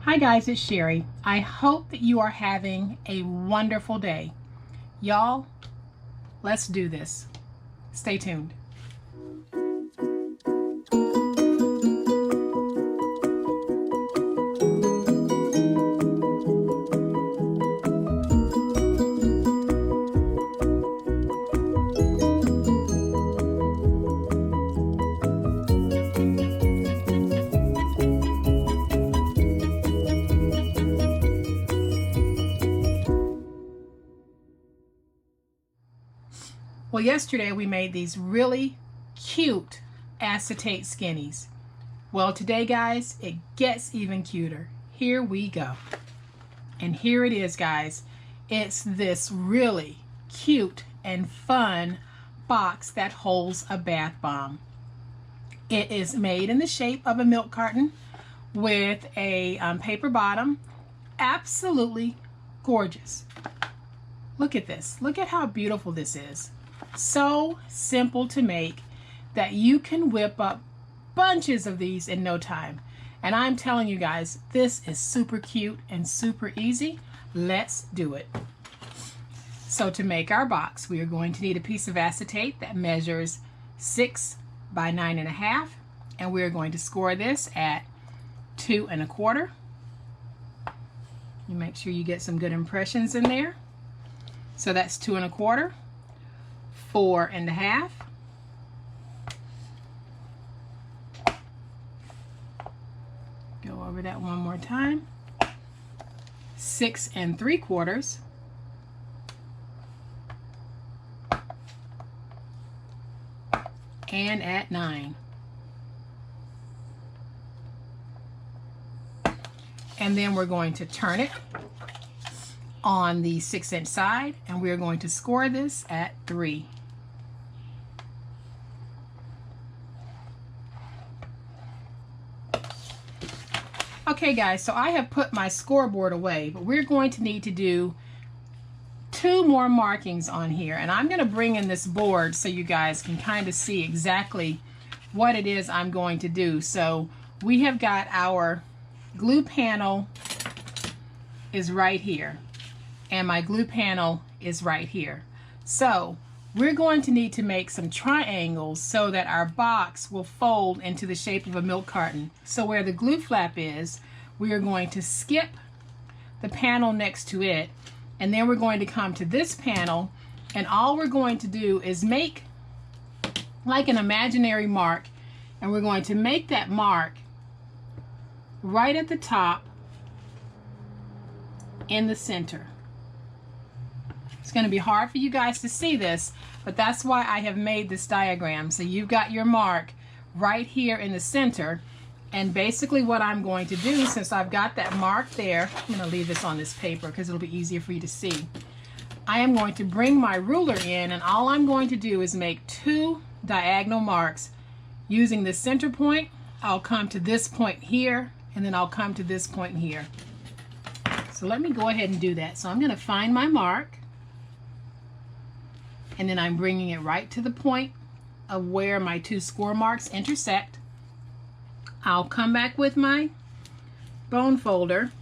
Hi guys, it's Sherry. I hope that you are having a wonderful day. Y'all, let's do this. Stay tuned. Well, yesterday we made these really cute acetate skinnies. Well, today, guys, it gets even cuter. Here we go. And here it is, guys. It's this really cute and fun box that holds a bath bomb. It is made in the shape of a milk carton with a paper bottom. Absolutely gorgeous. Look at this. Look at how beautiful this is. So simple to make that you can whip up bunches of these in no time. And I'm telling you guys, this is super cute and super easy. Let's do it. So to make our box, we are going to need a piece of acetate that measures 6 by 9.5, and we're going to score this at 2 1/4. You make sure you get some good impressions in there. So that's 2 1/4. 4 1/2, go over that one more time, 6 3/4, and at 9. And then we're going to turn it on the 6-inch side, and we're going to score this at 3. Okay guys, so I have put my scoreboard away, but we're going to need to do 2 more markings on here, and I'm going to bring in this board so you guys can kind of see exactly what it is I'm going to do. So we have got our glue panel is right here, and my glue panel is right here. So we're going to need to make some triangles so that our box will fold into the shape of a milk carton. So where the glue flap is, we are going to skip the panel next to it, and then we're going to come to this panel, and all we're going to do is make like an imaginary mark, and we're going to make that mark right at the top in the center. It's going to be hard for you guys to see this, but that's why I have made this diagram. So you've got your mark right here in the center, and basically what I'm going to do, since I've got that mark there, I'm going to leave this on this paper because it'll be easier for you to see. I am going to bring my ruler in, and all I'm going to do is make 2 diagonal marks using the center point. I'll come to this point here, and then I'll come to this point here. So let me go ahead and do that. So I'm going to find my mark, and then I'm bringing it right to the point of where my 2 score marks intersect. I'll come back with my bone folder.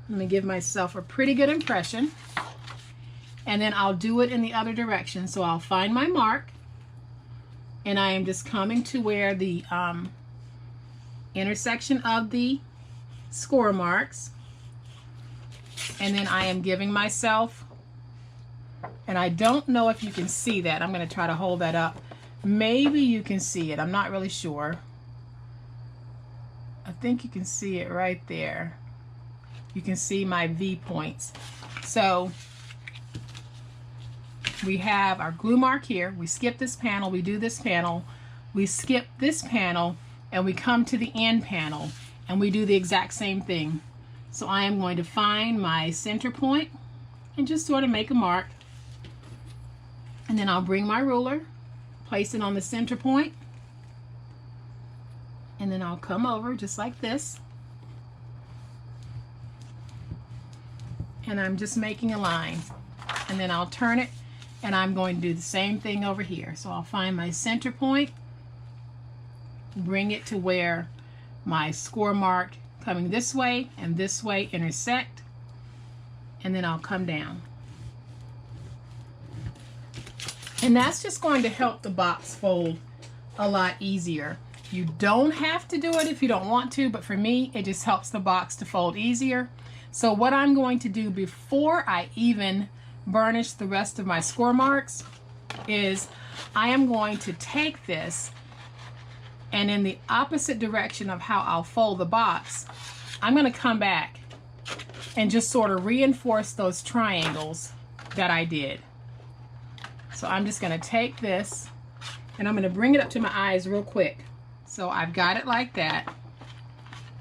Let me give myself a pretty good impression, and then I'll do it in the other direction. So I'll find my mark, and I am just coming to where the intersection of the score marks, and then I am giving myself, and I don't know if you can see that. I'm going to try to hold that up. Maybe you can see it. I'm not really sure. I think you can see it right there. You can see my V points. So we have our glue mark here. We skip this panel. We do this panel. We skip this panel, and we come to the end panel, and we do the exact same thing. So I am going to find my center point and just sort of make a mark. And then I'll bring my ruler, place it on the center point, and then I'll come over just like this. And I'm just making a line. And then I'll turn it, and I'm going to do the same thing over here. So I'll find my center point, bring it to where my score mark coming this way and this way intersect, and then I'll come down. And that's just going to help the box fold a lot easier. You don't have to do it if you don't want to, but for me, it just helps the box to fold easier. So what I'm going to do before I even burnish the rest of my score marks is I am going to take this, and in the opposite direction of how I'll fold the box, I'm going to come back and just sort of reinforce those triangles that I did. So I'm just going to take this and I'm going to bring it up to my eyes real quick. So I've got it like that.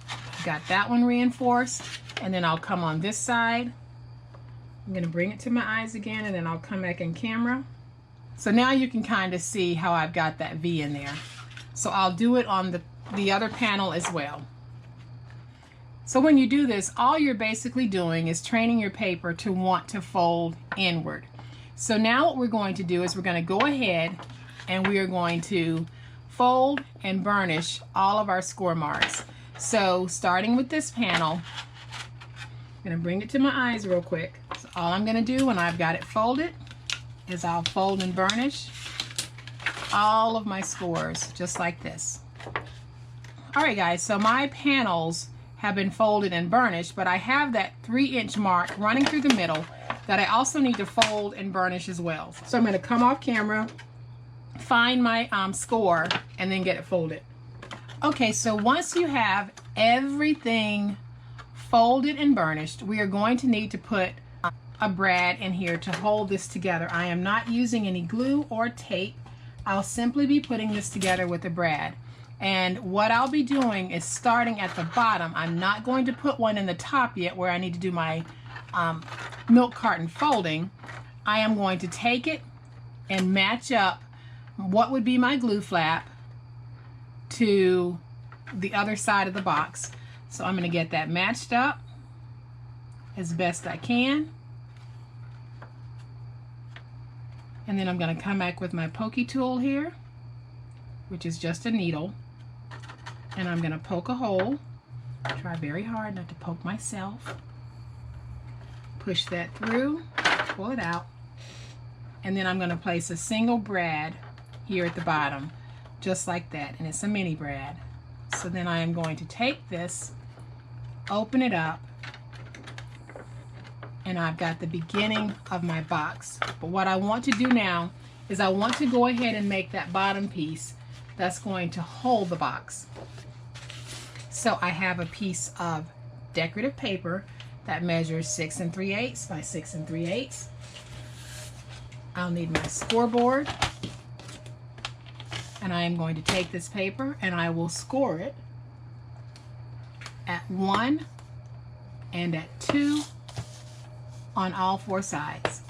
I've got that one reinforced, and then I'll come on this side. I'm going to bring it to my eyes again, and then I'll come back in camera. So now you can kind of see how I've got that V in there. So I'll do it on the other panel as well. So when you do this, all you're basically doing is training your paper to want to fold inward. So now what we're going to do is we're going to go ahead and we are going to fold and burnish all of our score marks. So starting with this panel, I'm going to bring it to my eyes real quick. So all I'm going to do when I've got it folded is I'll fold and burnish all of my scores just like this. Alright guys, so my panels have been folded and burnished, but I have that 3-inch mark running through the middle that I also need to fold and burnish as well. So I'm going to come off camera, find my score, and then get it folded. Okay, so once you have everything folded and burnished, we are going to need to put a brad in here to hold this together. I am not using any glue or tape. I'll simply be putting this together with a brad. And what I'll be doing is starting at the bottom. I'm not going to put one in the top yet where I need to do my milk carton folding. I am going to take it and match up what would be my glue flap to the other side of the box. So I'm going to get that matched up as best I can. And then I'm going to come back with my pokey tool here, which is just a needle. And I'm going to poke a hole. Try very hard not to poke myself. Push that through, pull it out. And then I'm going to place a single brad here at the bottom, just like that. And it's a mini brad. So then I am going to take this, open it up, and I've got the beginning of my box. But what I want to do now is I want to go ahead and make that bottom piece that's going to hold the box. So I have a piece of decorative paper that measures 6 3/8 by 6 3/8. I'll need my scoreboard, and I am going to take this paper and I will score it at 1 and at 2 on all 4 sides.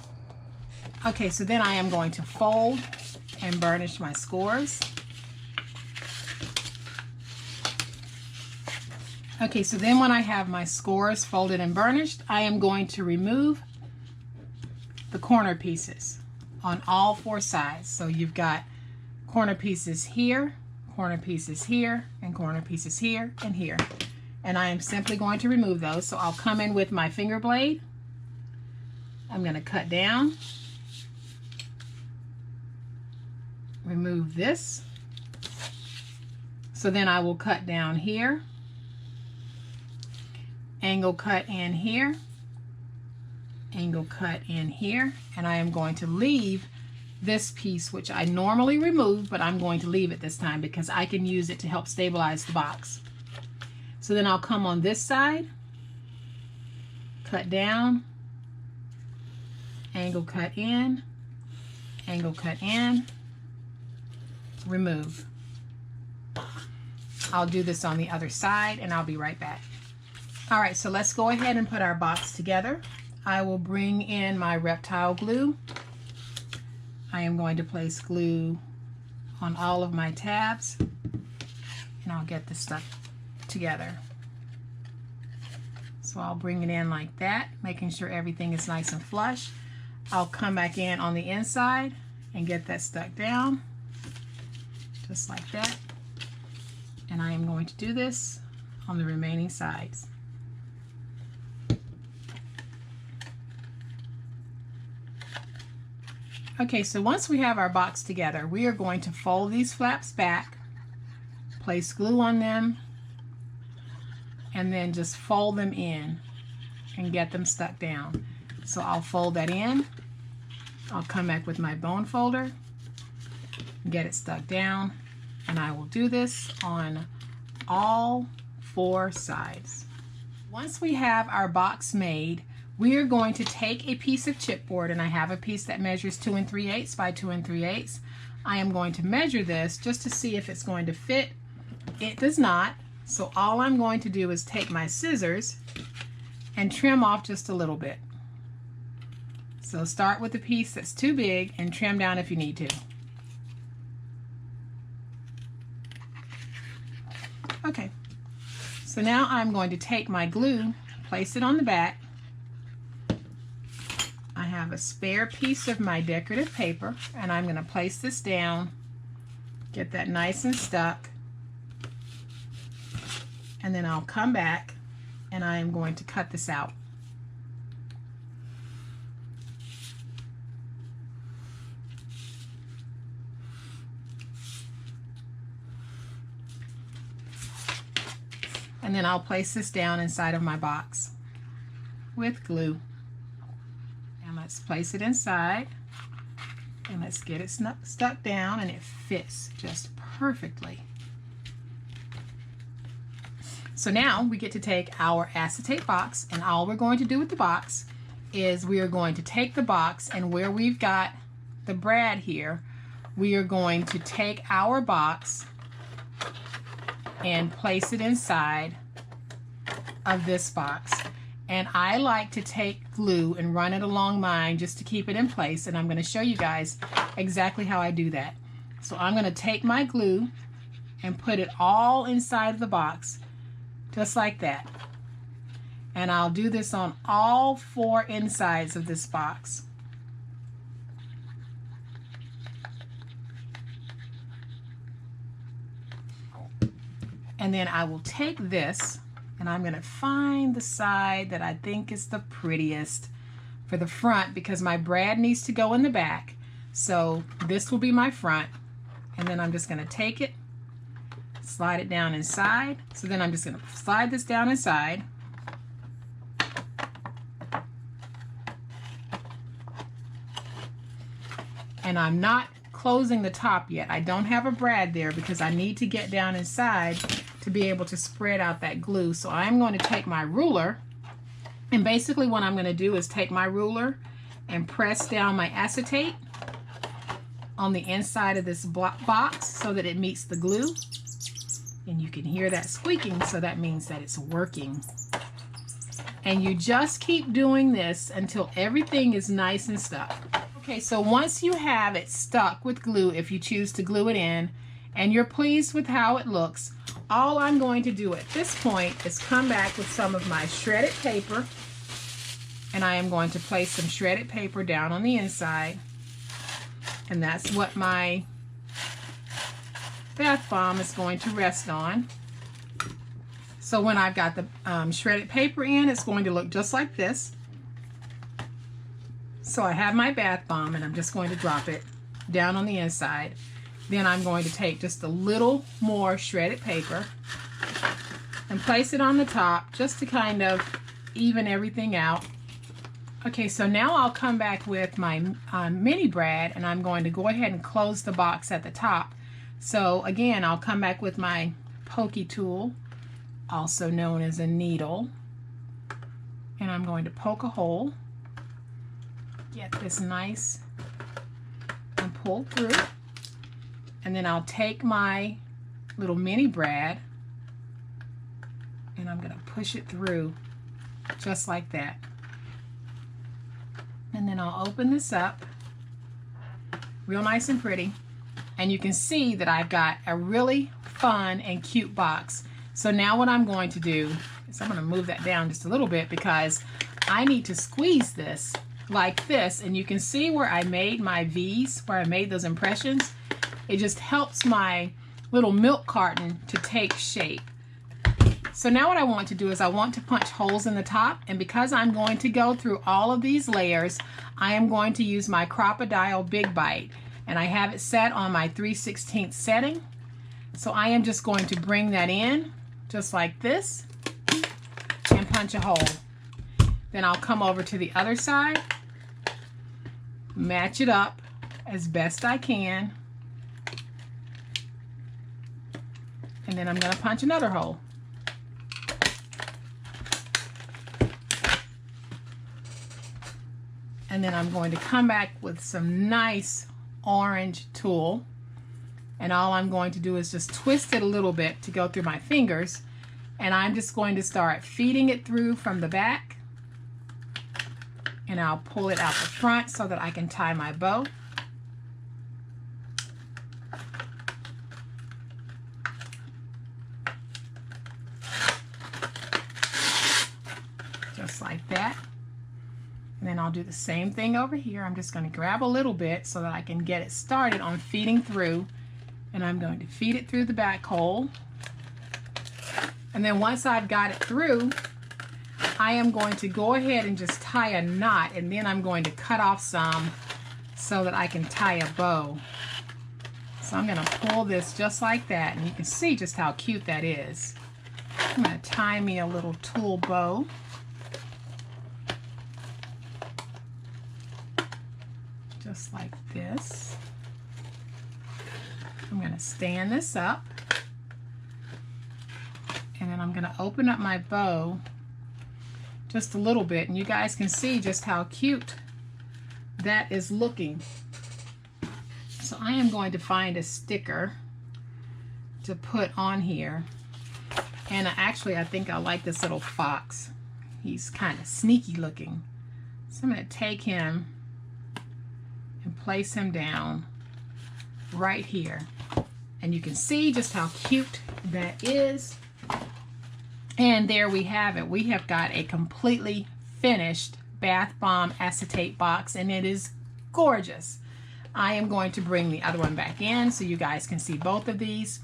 Okay, so then I am going to fold and burnish my scores. Okay, so then when I have my scores folded and burnished, I am going to remove the corner pieces on all 4 sides. So you've got corner pieces here, corner pieces here, and corner pieces here and here. And I am simply going to remove those. So I'll come in with my finger blade. I'm going to cut down, remove this. So then I will cut down here, angle cut in here, angle cut in here, and I am going to leave this piece, which I normally remove, but I'm going to leave it this time because I can use it to help stabilize the box. So then I'll come on this side, cut down, angle cut in, angle cut in, remove. I'll do this on the other side and I'll be right back. Alright, so let's go ahead and put our box together. I will bring in my reptile glue. I am going to place glue on all of my tabs and I'll get this stuck together. So I'll bring it in like that, making sure everything is nice and flush. I'll come back in on the inside and get that stuck down, just like that. And I am going to do this on the remaining sides. Okay, so once we have our box together, we are going to fold these flaps back, place glue on them, and then just fold them in and get them stuck down. So I'll fold that in. I'll come back with my bone folder, get it stuck down, and I will do this on all 4 sides. Once we have our box made, we are going to take a piece of chipboard, and I have a piece that measures 2 3/8 by 2 3/8. I am going to measure this just to see if it's going to fit. It does not, so all I'm going to do is take my scissors and trim off just a little bit. So start with the piece that's too big and trim down if you need to. Okay, so now I'm going to take my glue, place it on the back. I have a spare piece of my decorative paper, and I'm going to place this down, get that nice and stuck, and then I'll come back and I am going to cut this out. And then I'll place this down inside of my box with glue. And let's place it inside, and let's get it stuck down, and it fits just perfectly. So now we get to take our acetate box, and all we're going to do with the box is we are going to take the box, and where we've got the brad here, we are going to take our box and place it inside of this box. And I like to take glue and run it along mine just to keep it in place, and I'm going to show you guys exactly how I do that. So I'm going to take my glue and put it all inside of the box, just like that. And I'll do this on all 4 insides of this box. And then I will take this, and I'm going to find the side that I think is the prettiest for the front, because my brad needs to go in the back. So this will be my front, and then I'm just going to take it, slide it down inside. So then I'm just going to slide this down inside. And I'm not closing the top yet. I don't have a brad there because I need to get down inside to be able to spread out that glue. So I'm going to take my ruler, and basically what I'm going to do is take my ruler and press down my acetate on the inside of this box so that it meets the glue. And you can hear that squeaking, so that means that it's working. And you just keep doing this until everything is nice and stuck. Okay, so once you have it stuck with glue, if you choose to glue it in, and you're pleased with how it looks, all I'm going to do at this point is come back with some of my shredded paper, and I am going to place some shredded paper down on the inside, and that's what my bath bomb is going to rest on. So when I've got the shredded paper in, it's going to look just like this. So I have my bath bomb, and I'm just going to drop it down on the inside. Then I'm going to take just a little more shredded paper and place it on the top just to kind of even everything out. Okay, so now I'll come back with my mini brad, and I'm going to go ahead and close the box at the top. So again, I'll come back with my pokey tool, also known as a needle, and I'm going to poke a hole, get this nice and pull through. And then I'll take my little mini brad, and I'm going to push it through just like that. And then I'll open this up real nice and pretty, and you can see that I've got a really fun and cute box. So now what I'm going to do is I'm going to move that down just a little bit, because I need to squeeze this like this, and you can see where I made my V's, where I made those impressions. It just helps my little milk carton to take shape. So now what I want to do is I want to punch holes in the top, and because I'm going to go through all of these layers, I am going to use my Crocodile Big Bite, and I have it set on my 3/16 setting. So I am just going to bring that in just like this and punch a hole. Then I'll come over to the other side, match it up as best I can, and then I'm going to punch another hole. And then I'm going to come back with some nice orange tulle, and all I'm going to do is just twist it a little bit to go through my fingers, and I'm just going to start feeding it through from the back, and I'll pull it out the front so that I can tie my bow. Just like that. And then I'll do the same thing over here. I'm just going to grab a little bit so that I can get it started on feeding through. And I'm going to feed it through the back hole. And then once I've got it through, I am going to go ahead and just tie a knot, and then I'm going to cut off some so that I can tie a bow. So I'm going to pull this just like that, and you can see just how cute that is. I'm going to tie me a little tulle bow. Just like this. I'm going to stand this up, and then I'm going to open up my bow just a little bit, and you guys can see just how cute that is looking. So I am going to find a sticker to put on here, and actually I think I like this little fox. He's kind of sneaky looking. So I'm going to take him and place him down right here, and you can see just how cute that is. And there we have it. We have got a completely finished bath bomb acetate box, and it is gorgeous. I am going to bring the other one back in so you guys can see both of these.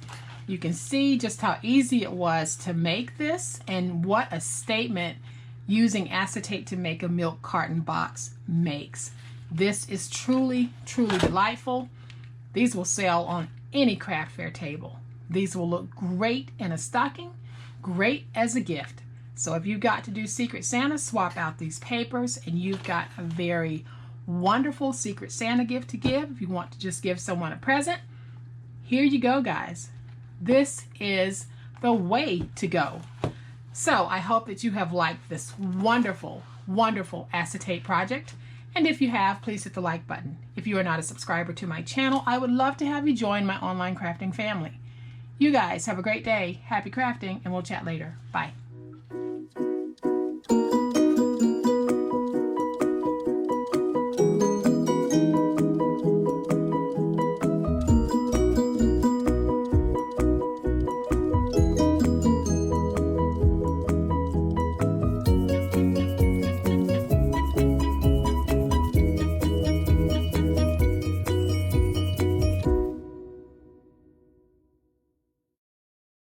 You can see just how easy it was to make this, and what a statement using acetate to make a milk carton box makes. This is truly, truly delightful. These will sell on any craft fair table. These will look great in a stocking, great as a gift. So if you've got to do Secret Santa, swap out these papers, and you've got a very wonderful Secret Santa gift to give. If you want to just give someone a present, here you go, guys. This is the way to go. So I hope that you have liked this wonderful, wonderful acetate project. And if you have, please hit the like button. If you are not a subscriber to my channel, I would love to have you join my online crafting family. You guys have a great day, happy crafting, and we'll chat later. Bye.